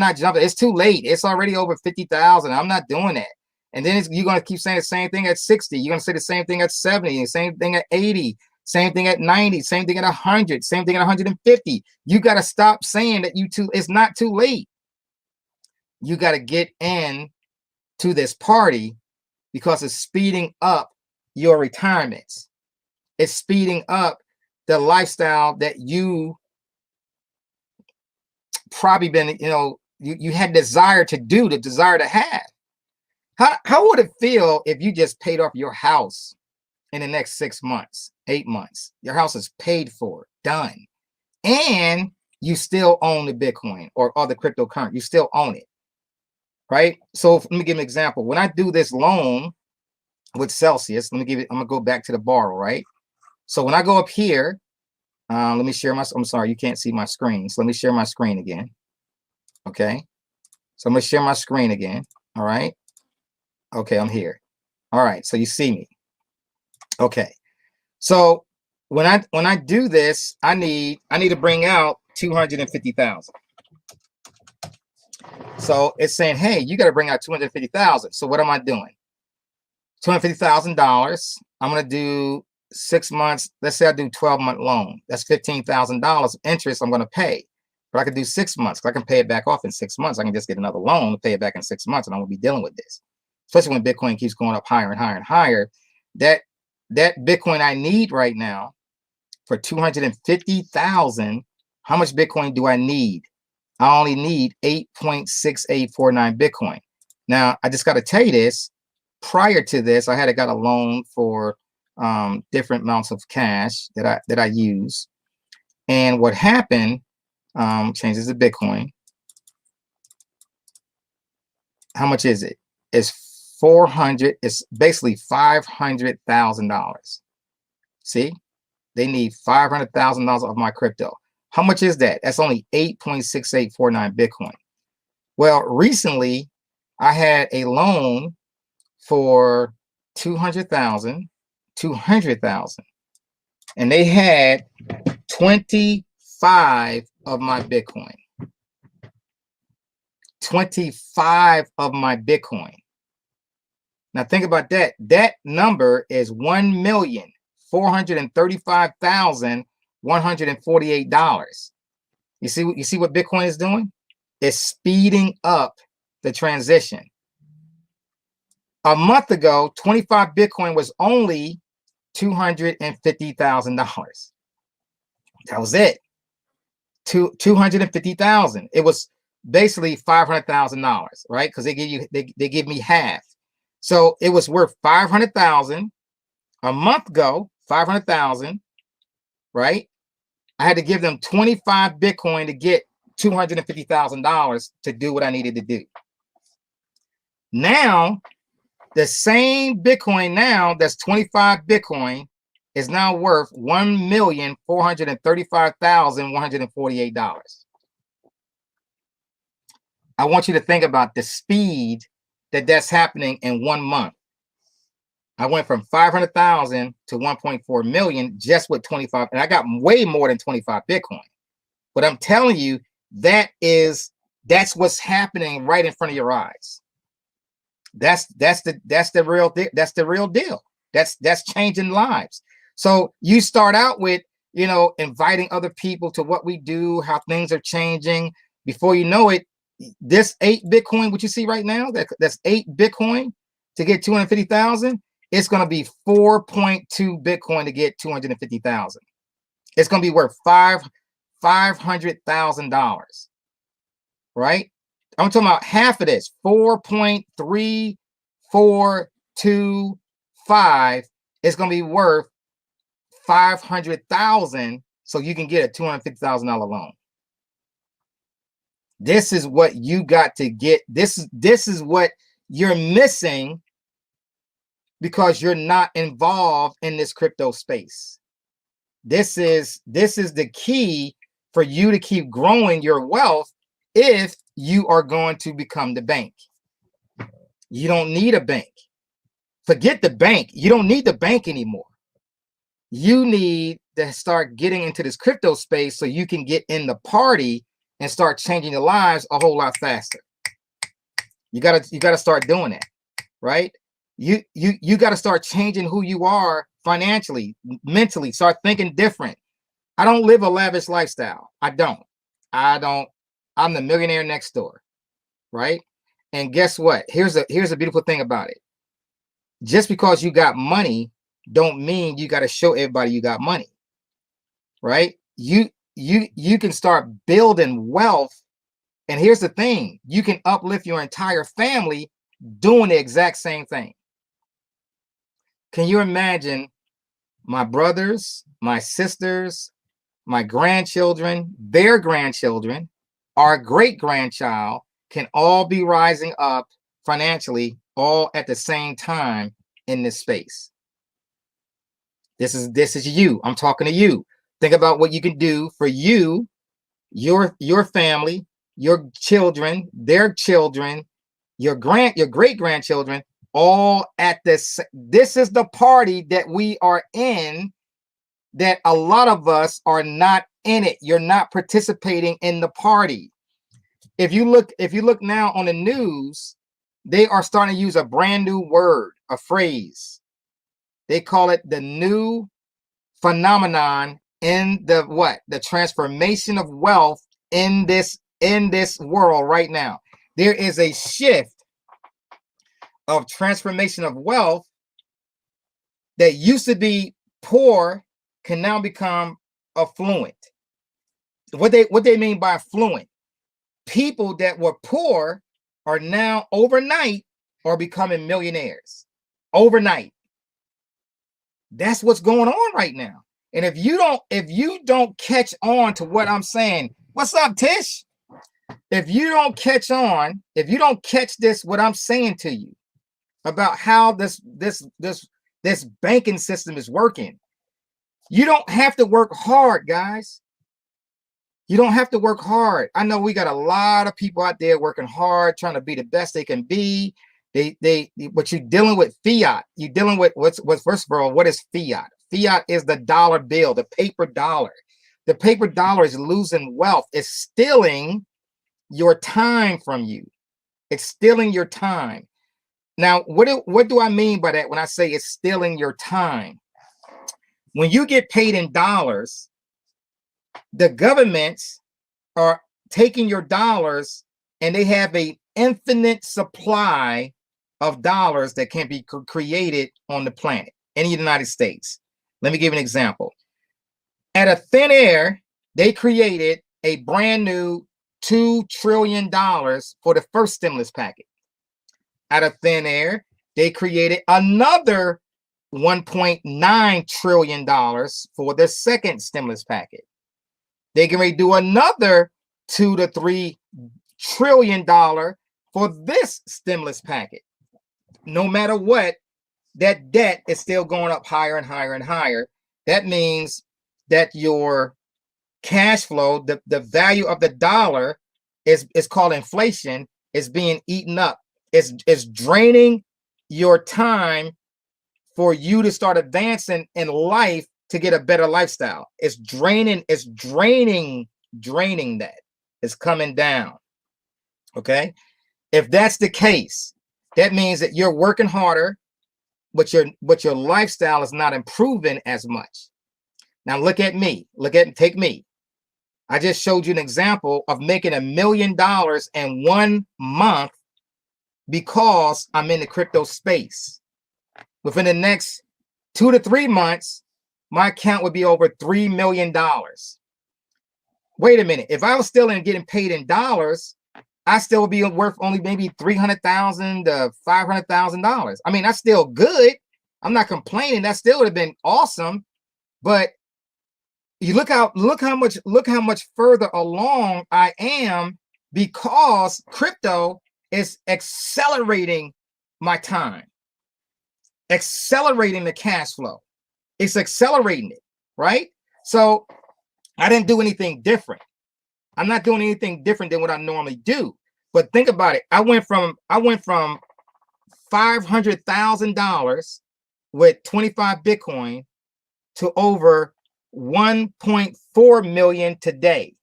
not jumping. It's too late. It's already over 50,000. I'm not doing that. And then you're going to keep saying the same thing at 60. You're going to say the same thing at 70, the same thing at 80, same thing at 90, same thing at 100, same thing at 150. You got to stop saying that it's not too late. You got to get in to this party, because it's speeding up your retirements. It's speeding up the lifestyle that you probably been, you had desire to do, the desire to have. How would it feel if you just paid off your house in the next 6 months, 8 months? Your house is paid for, done, and you still own the Bitcoin or other cryptocurrency. You still own it, right? So let me give an example. When I do this loan with Celsius, I'm gonna go back to the borrow, right? So when I go up here, let me share I'm sorry, you can't see my screen. So let me share my screen again. Okay. So I'm gonna share my screen again. All right. Okay, I'm here. All right, so you see me. Okay. So when I do this, I need to bring out 250,000. So it's saying, hey, you got to bring out 250,000. So what am I doing? $250,000. I'm gonna do 6 months. Let's say I do 12-month loan. That's $15,000 interest I'm gonna pay. But I can do 6 months, because I can pay it back off in 6 months. I can just get another loan to pay it back in 6 months, and I won't be dealing with this. Especially when Bitcoin keeps going up higher and higher and higher. That Bitcoin I need right now for 250,000. How much Bitcoin do I need? I only need 8.6849 Bitcoin. Now, I just got to tell you this. Prior to this, I had got a loan for different amounts of cash that I use. And what happened, changes to Bitcoin. How much is it? It's 400. It's basically $500,000. See, they need $500,000 of my crypto. How much is that? That's only 8.6849 Bitcoin. Well, recently I had a loan for 200,000, and they had 25 of my Bitcoin. 25 of my Bitcoin. Now think about that. That number is $1,435,148. You see what Bitcoin is doing? It's speeding up the transition. A month ago, 25 Bitcoin was only $250,000. That was it. 250,000. It was basically $500,000, right? Because they give me half. So it was worth 500,000 a month ago, 500,000, right? I had to give them 25 Bitcoin to get $250,000 to do what I needed to do. Now, the same Bitcoin now that's 25 Bitcoin is now worth $1,435,148. I want you to think about the speed that's happening in 1 month. I went from 500,000 to 1.4 million just with 25, and I got way more than 25 Bitcoin. But I'm telling you, that's what's happening right in front of your eyes. That's the real deal. That's changing lives. So you start out with, inviting other people to what we do, how things are changing. Before you know it, this 8 Bitcoin, what you see right now, that's 8 Bitcoin to get 250,000. It's going to be 4.2 Bitcoin to get 250,000. It's going to be worth $500,000, right? I'm talking about half of this, 4.3425. It's going to be worth 500,000, so you can get a $250,000 loan. This is what you got to get. This is what you're missing because you're not involved in this crypto space. This is the key for you to keep growing your wealth if you are going to become the bank. You don't need a bank. Forget the bank. You don't need the bank anymore. You need to start getting into this crypto space so you can get in the party and start changing your lives a whole lot faster. You gotta start doing that, right? You gotta start changing who you are financially, mentally. Start thinking different. I don't live a lavish lifestyle. I don't. I'm the millionaire next door, right? And guess what? Here's a beautiful thing about it. Just because you got money don't mean you got to show everybody you got money, right? You can start building wealth. And here's the thing, you can uplift your entire family doing the exact same thing. Can you imagine my brothers, my sisters, my grandchildren, their grandchildren, our great-grandchild can all be rising up financially all at the same time in this space? This is you. I'm talking to you. Think about what you can do for you, your family, your children, their children, your great-grandchildren, all at this. This is the party that we are in, that a lot of us are not in it. You're not participating in the party. If you look now on the news, they are starting to use a brand new word, a phrase. They call it the new phenomenon in the transformation of wealth in this world right now. There is a shift of transformation of wealth that used to be poor can now become affluent. What they mean by affluent? people that were poor are now overnight are becoming millionaires overnight. That's what's going on right now. And if you don't catch on to what I'm saying, what's up, Tish? If you don't catch on, if you don't catch this, what I'm saying to you about how this banking system is working, you don't have to work hard, guys. You don't have to work hard. I know we got a lot of people out there working hard, trying to be the best they can be. But you're dealing with fiat. You're dealing with what's first of all, what is fiat? Fiat is the dollar bill, the paper dollar. The paper dollar is losing wealth. It's stealing your time from you. It's stealing your time. Now, what do I mean by that when I say it's stealing your time? When you get paid in dollars, the governments are taking your dollars and they have an infinite supply of dollars that can be created on the planet in the United States. Let me give you an example. Out of thin air, they created a brand new $2 trillion for the first stimulus package. Out of thin air, they created another $1.9 trillion for the second stimulus package. They can do another $2 to $3 trillion for this stimulus package. No matter what, that debt is still going up higher and higher and higher. That means that your cash flow, the value of the dollar is called inflation, is being eaten up. It's draining your time for you to start advancing in life to get a better lifestyle. It's draining that. It's coming down. Okay. If that's the case, that means that you're working harder, but your lifestyle is not improving as much. Now look at me. Take me. I just showed you an example of making $1 million in 1 month because I'm in the crypto space. Within the next 2 to 3 months, my account would be over $3 million. Wait a minute. If I was still getting paid in dollars, I still would be worth only maybe $300,000 to $500,000. I mean, that's still good. I'm not complaining. That still would have been awesome. But you look how much further along I am because crypto is accelerating my time, accelerating the cash flow. It's accelerating it, right? So I didn't do anything different. I'm not doing anything different than what I normally do. But think about it. I went from $500,000 with 25 Bitcoin to over 1.4 million today.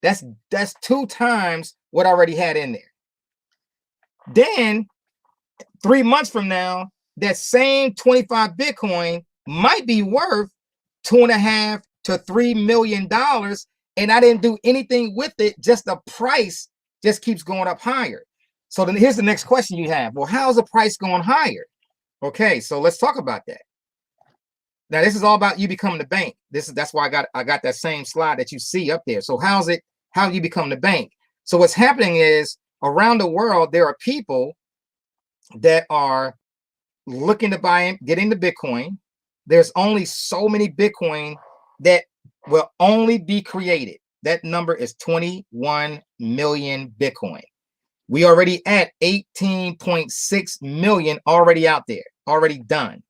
That's 2 times what I already had in there. Then 3 months from now, that same 25 Bitcoin might be worth $2.5 to $3 million. And I didn't do anything with it. Just the price just keeps going up higher. So then here's the next question you have. Well, how's the price going higher? Okay, so let's talk about that. Now, this is all about you becoming the bank. That's why I got that same slide that you see up there. So how you become the bank? So what's happening is around the world, there are people that are looking to get into Bitcoin. There's only so many Bitcoin that will only be created. That number is 21 million Bitcoin. We already at 18.6 million already out there, already done.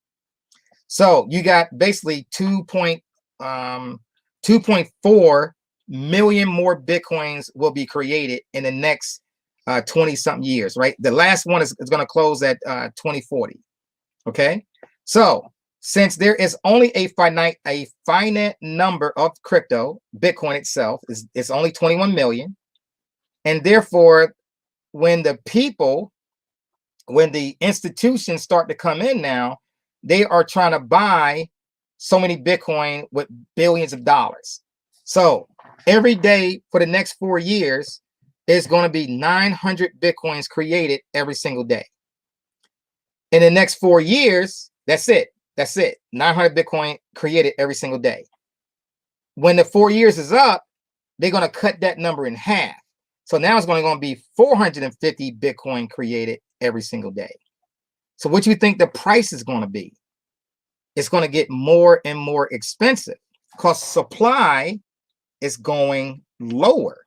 So you got basically 2.4 million more Bitcoins will be created in the next 20 something years, right? The last one is going to close at 2040. Okay. So since there is only a finite number of crypto, Bitcoin itself is only 21 million. And therefore, when the institutions start to come in now, they are trying to buy so many Bitcoin with billions of dollars. So every day for the next 4 years, is going to be 900 Bitcoins created every single day. In the next 4 years, that's it. 900 Bitcoin created every single day. When the 4 years is up, they're going to cut that number in half. So now it's going to be 450 Bitcoin created every single day. So what do you think the price is going to be? It's going to get more and more expensive because supply is going lower.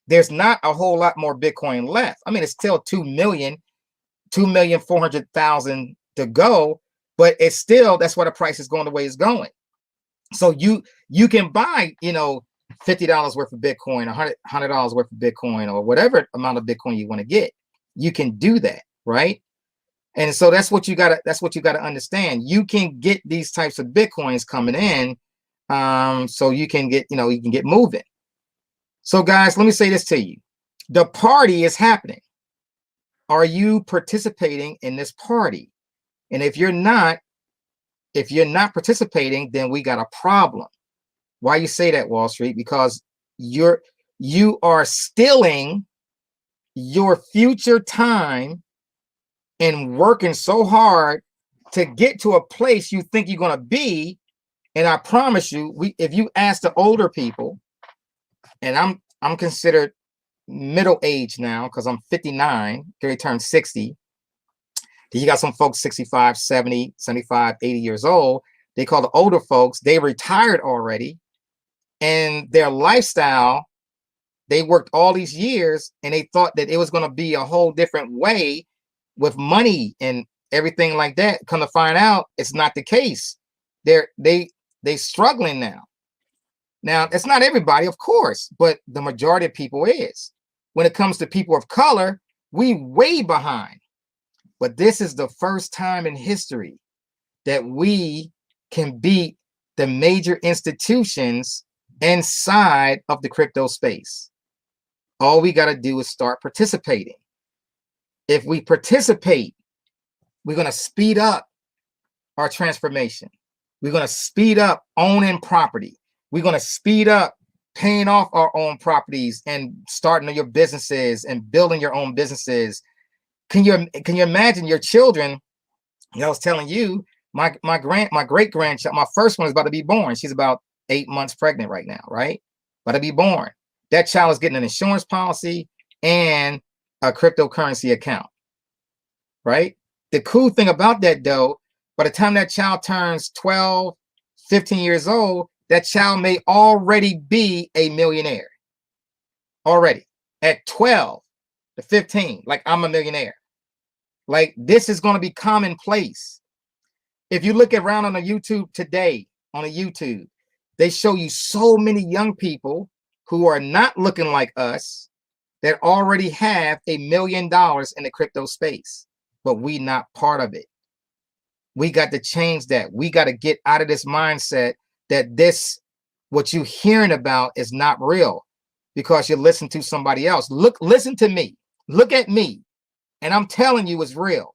There's not a whole lot more Bitcoin left. I mean, it's still 2,400,000 to go, but it's still, that's why the price is going the way it's going. So you can buy, $50 worth of Bitcoin, $100 worth of Bitcoin, or whatever amount of Bitcoin you want to get. You can do that, right? And so that's what you gotta understand. You can get these types of Bitcoins coming in, so you can get moving. So guys, let me say this to you. The party is happening. Are you participating in this party? And if you're not participating, then we got a problem. Why you say that, Wall Street? Because you are stealing your future time and working so hard to get to a place you think you're going to be. And I promise you, if you ask the older people, and I'm considered middle age now because I'm 59, going to turn 60. You got some folks 65, 70, 75, 80 years old. They call the older folks, they retired already. And their lifestyle, they worked all these years and they thought that it was going to be a whole different way with money and everything like that. Come to find out, it's not the case. They struggling now. Now, it's not everybody, of course, but the majority of people is. When it comes to people of color, we way behind. But this is the first time in history that we can beat the major institutions inside of the crypto space. All we got to do is start participating. If we participate, we're going to speed up our transformation. We're going to speed up owning property. We're going to speed up paying off our own properties and starting your businesses and building your own businesses. Can you imagine your children? I was telling you, my great grandchild, my first one is about to be born. She's about 8 months pregnant right now, right? About to be born. That child is getting an insurance policy and a cryptocurrency account, right? The cool thing about that, though, by the time that child turns 12, 15 years old, that child may already be a millionaire. Already at 12 to 15, like I'm a millionaire. Like this is going to be commonplace. If you look around on the YouTube today, they show you so many young people who are not looking like us that already have $1 million in the crypto space, but we not part of it. We got to change that. We got to get out of this mindset that what you're hearing about is not real because you listen to somebody else. Listen to me. Look at me. And I'm telling you it's real.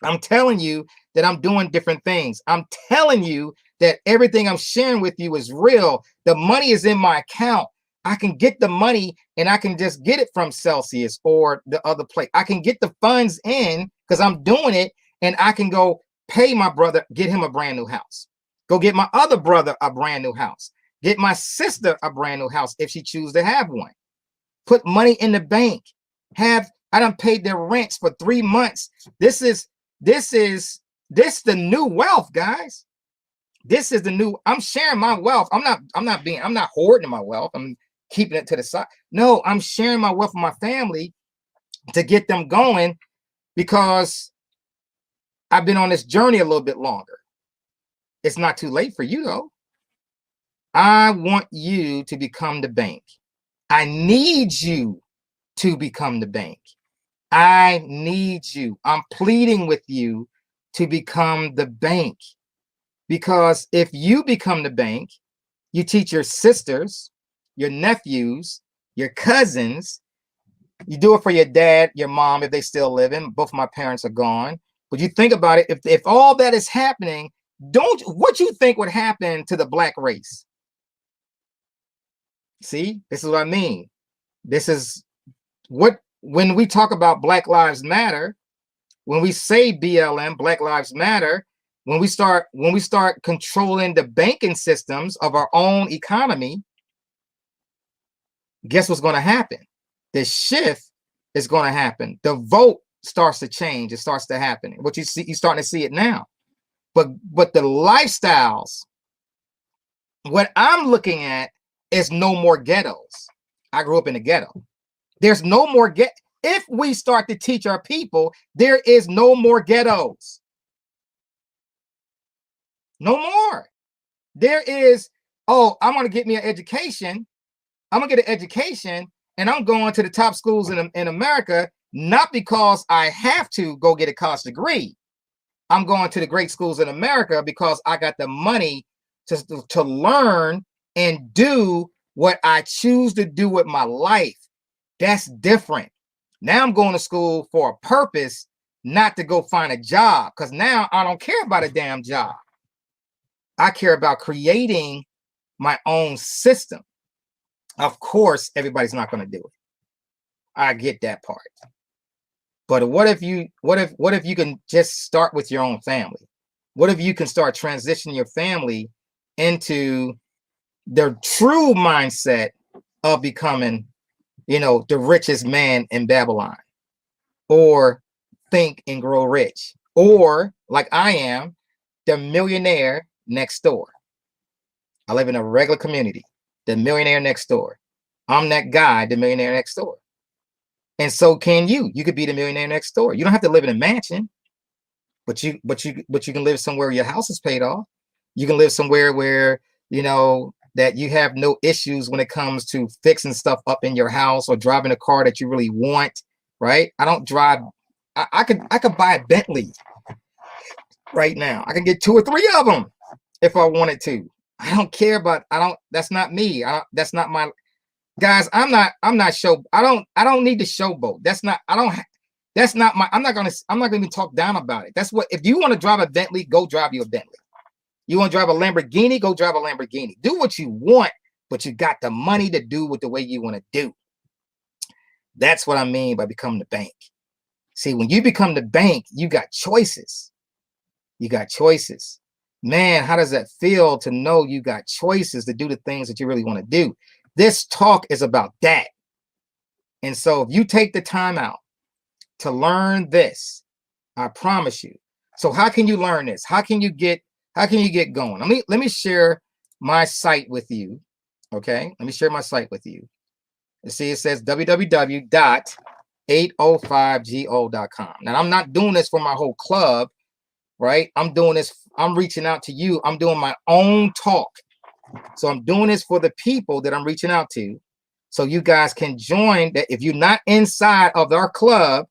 I'm telling you that I'm doing different things. I'm telling you that everything I'm sharing with you is real. The money is in my account. I can get the money and I can just get it from Celsius or the other place. I can get the funds in because I'm doing it, and I can go pay my brother, get him a brand new house. Go get my other brother a brand new house. Get my sister a brand new house if she chooses to have one. Put money in the bank. I done paid their rents for 3 months. This is the new wealth, guys. This is the new. I'm sharing my wealth. I'm not hoarding my wealth. I'm keeping it to the side. No, I'm sharing my wealth with my family to get them going because I've been on this journey a little bit longer. It's not too late for you though. I want you to become the bank. I need you to become the bank. I need you. I'm pleading with you to become the bank. Because if you become the bank, you teach your sisters, your nephews, your cousins. You do it for your dad, your mom, if they still living. Both of my parents are gone. But you think about it, if all that is happening, what you think would happen to the black race? See, this is what I mean. This is when we talk about Black Lives Matter, when we say BLM, Black Lives Matter, when we start controlling the banking systems of our own economy, guess what's going to happen? the shift is going to happen. The vote starts to change. It starts to happen. What you see, you're starting to see it now. But the lifestyles, what I'm looking at is no more ghettos. I grew up in the ghetto. There's no more if we start to teach our people, there is no more ghettos. No more. There is, oh, I'm going to get me an education. I'm going to get an education and I'm going to the top schools in America, not because I have to go get a college degree. I'm going to the great schools in America because I got the money to learn and do what I choose to do with my life. That's different. Now I'm going to school for a purpose, not to go find a job, because now I don't care about a damn job. I care about creating my own system. Of course, everybody's not going to do it. I get that part. But what if you can just start with your own family? What if you can start transitioning your family into the true mindset of becoming, the richest man in Babylon, or think and grow rich, or like I am, the millionaire next door. I live in a regular community, the millionaire next door. I'm that guy, the millionaire next door. And so can you. You could be the millionaire next door. You don't have to live in a mansion, but you can live somewhere your house is paid off. You can live somewhere where, that you have no issues when it comes to fixing stuff up in your house or driving a car that you really want, right? I don't drive. I could buy a Bentley right now. I can get 2 or 3 of them if I wanted to. I don't care about, that's not me. That's not my, guys, I'm not I don't need to showboat. That's not my, I'm not gonna even talk down about it. That's what, if you want to drive a Bentley, go drive your Bentley. You want to drive a Lamborghini, go drive a Lamborghini. Do what you want, but you got the money to do with the way you want to do. That's what I mean by becoming the bank. See, when you become the bank, you got choices. You got choices. Man, how does that feel to know you got choices to do the things that you really want to do? This talk is about that. And so if you take the time out to learn this, I promise you. So how can you learn this? How can you get going? Let me share my site with you. Okay, let me share my site with you. You see, it says www.805go.com. Now, I'm not doing this for my whole club, right? I'm doing this, I'm reaching out to you. I'm doing my own talk. So I'm doing this for the people that I'm reaching out to. So you guys can join that. If you're not inside of our club,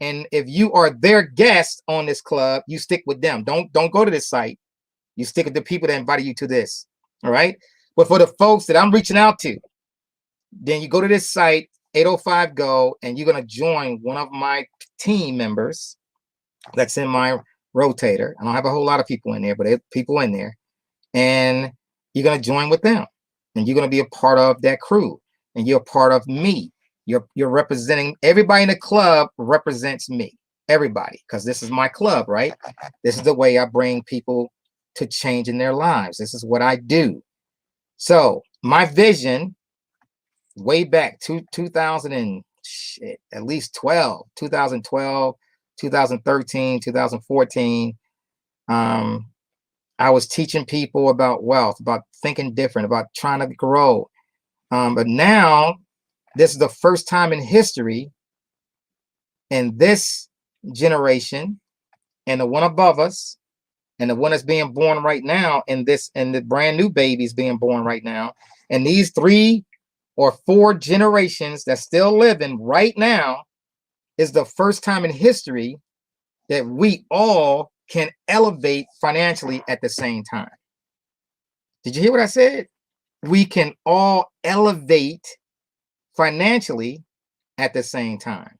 and if you are their guest on this club, you stick with them. Don't go to this site. You stick with the people that invited you to this. All right. But for the folks that I'm reaching out to, then you go to this site, 805go, and you're going to join one of my team members that's in my rotator. I don't have a whole lot of people in there, but there's people in there. And you're going to join with them. And you're going to be a part of that crew. And you're a part of me. You're representing, everybody in the club represents me. Everybody. Because this is my club, right? This is the way I bring people to change in their lives. This is what I do. So my vision, way back to 2000 and shit, at least 2012, 2013, 2014. I was teaching people about wealth, about thinking different, about trying to grow. But now this is the first time in history, in this generation and the one above us and the one that's being born right now, and the brand new babies being born right now, and these 3 or 4 generations that's still living right now, is the first time in history that we all can elevate financially at the same time. Did you hear what I said? We can all elevate financially at the same time.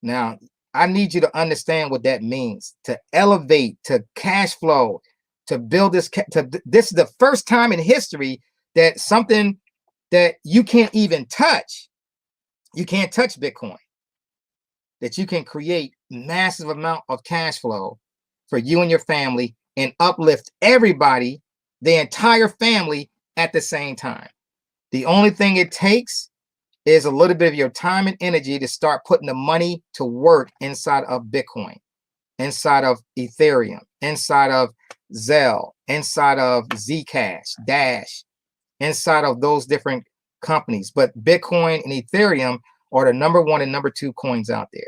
Now, I need you to understand what that means. To elevate, to cash flow, to build this. This is the first time in history that something that you can't even touch. You can't touch Bitcoin. That you can create massive amount of cash flow for you and your family and uplift everybody, the entire family, at the same time. The only thing it takes is a little bit of your time and energy to start putting the money to work inside of Bitcoin, inside of Ethereum, inside of Zelle, inside of Zcash, Dash, inside of those different companies. But Bitcoin and Ethereum are the number 1 and number 2 coins out there,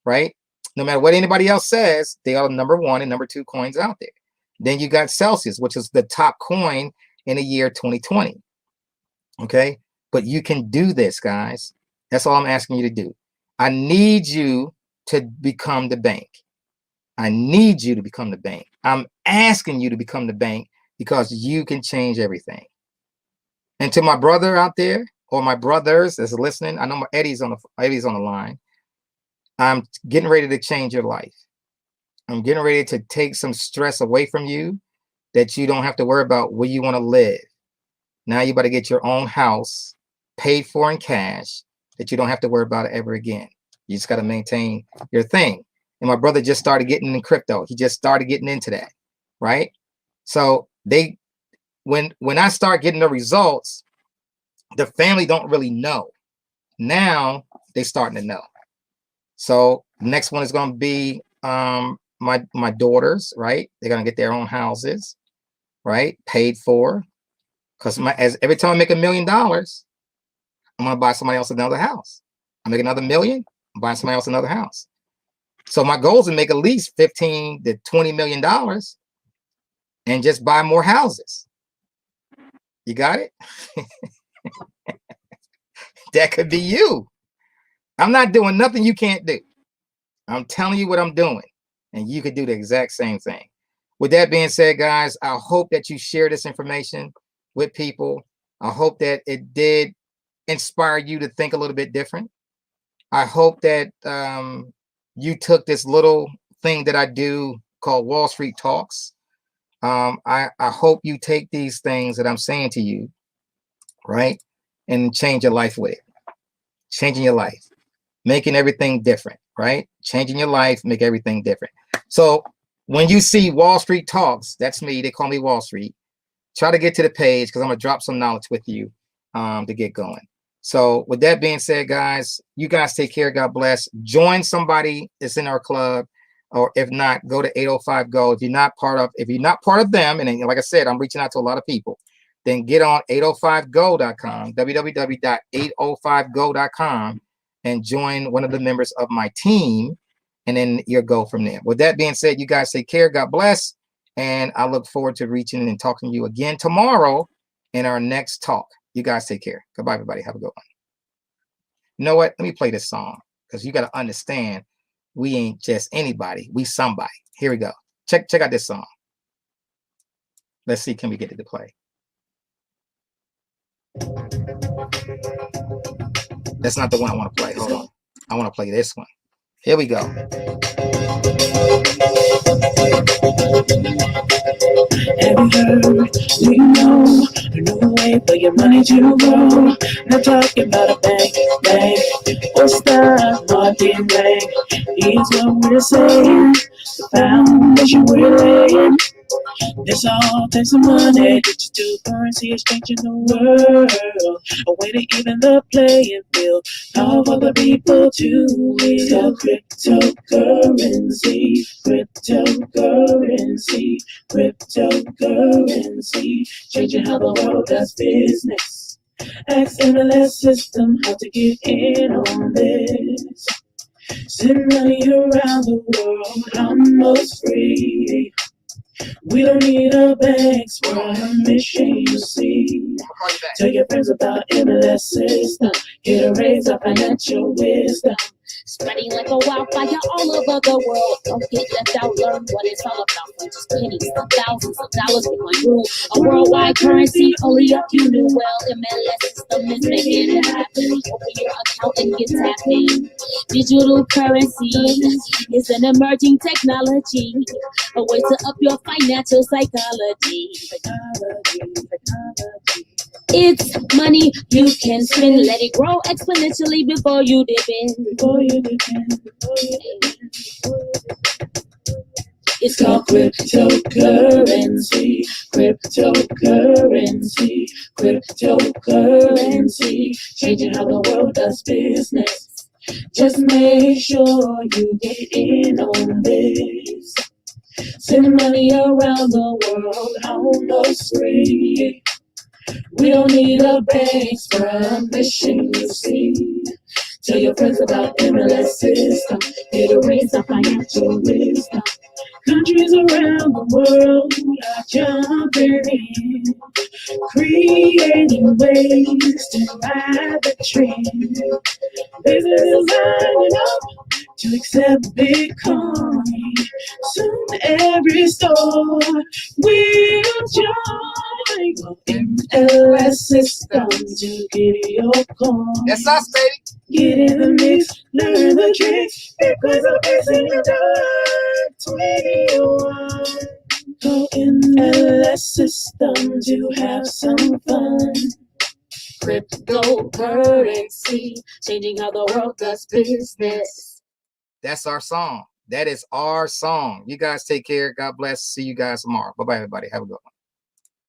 right? No matter what anybody else says, they are the number 1 and number 2 coins out there. Then you got Celsius, which is the top coin in the year 2020. Okay, but you can do this, guys. That's all I'm asking you to do. I need you to become the bank. I need you to become the bank. I'm asking you to become the bank because you can change everything. And to my brother out there, or my brothers that's listening, I know Eddie's on the line. I'm getting ready to change your life. I'm getting ready to take some stress away from you that you don't have to worry about where you want to live. Now you better get your own house paid for in cash that you don't have to worry about it ever again. You just got to maintain your thing. And my brother just started getting in crypto. He just started getting into that, right? So when I start getting the results, the family don't really know. Now they starting to know. So next one is going to be my daughters, right? They're going to get their own houses, right? Paid for. Because every time I make $1 million, I'm going to buy somebody else another house. I make another $1 million, I'm buying somebody else another house. So my goal is to make at least $15 to $20 million and just buy more houses. You got it? That could be you. I'm not doing nothing you can't do. I'm telling you what I'm doing, and you could do the exact same thing. With that being said, guys, I hope that you share this information with people. I hope that it did inspire you to think a little bit different. I hope that you took this little thing that I do called Wallstreet Talks. I hope you take these things that I'm saying to you, right, and change your life with it. Changing your life, making everything different, right? Changing your life, make everything different. So when you see Wallstreet Talks, that's me. They call me Wall Street. Try to get to the page because I'm going to drop some knowledge with you to get going. So with that being said, guys, you guys take care. God bless. Join somebody that's in our club, or if not, go to 805 Go. If you're not part of them, and then, like I said, I'm reaching out to a lot of people, then get on 805go.com, www.805go.com, and join one of the members of my team, and then you'll go from there. With that being said, you guys take care. God bless. And I look forward to reaching and talking to you again tomorrow in our next talk. You guys take care. Goodbye, everybody. Have a good one. You know what? Let me play this song because you got to understand we ain't just anybody. We somebody. Here we go. Check out this song. Let's see. Can we get it to play? That's not the one I want to play. Hold on. I want to play this one. Here we go. Have you heard? Do you know a new way for your money to grow? Not talking about a bank, or stock market bank. Here's what we're saying: the foundation we're laying. This all takes some money. Digital currency is changing the world. A way to even the playing field. All for the people to win. Cryptocurrency, changing how the world does business. Ask MLS system how to get in on this. Send money around the world, almost free. We don't need a bank's permission, you see. Tell your friends about MLS system. Get a raise of financial wisdom. Spreading like a wildfire all over the world. Don't get left out, learn what it's all about. From just pennies to thousands of dollars, we might rule a worldwide currency. Only a few knew well. MLS system is making it happen. Open your account and get tapping. Digital currency is an emerging technology, a way to up your financial psychology. It's money you can spend. Let it grow exponentially before you dip in. It's called cryptocurrency. Cryptocurrency, changing how the world does business. Just make sure you get in on this. Send money around the world on no spree. We don't need a bank's permission, you see. Tell your friends about MLS system. It'll raise the financial wisdom. Countries around the world are jumping in, creating ways to ride the trend. Businesses lining up to accept Bitcoin. Soon every store will join MLS system to get your coin. That's us, baby. Get in the mix, learn the tricks. Bitcoin's a fix in your dark 21. Go MLS system to have some fun. Cryptocurrency, changing how the world does business. That's our song. That is our song. You guys take care. God bless. See you guys tomorrow. Bye-bye, everybody. Have a good one.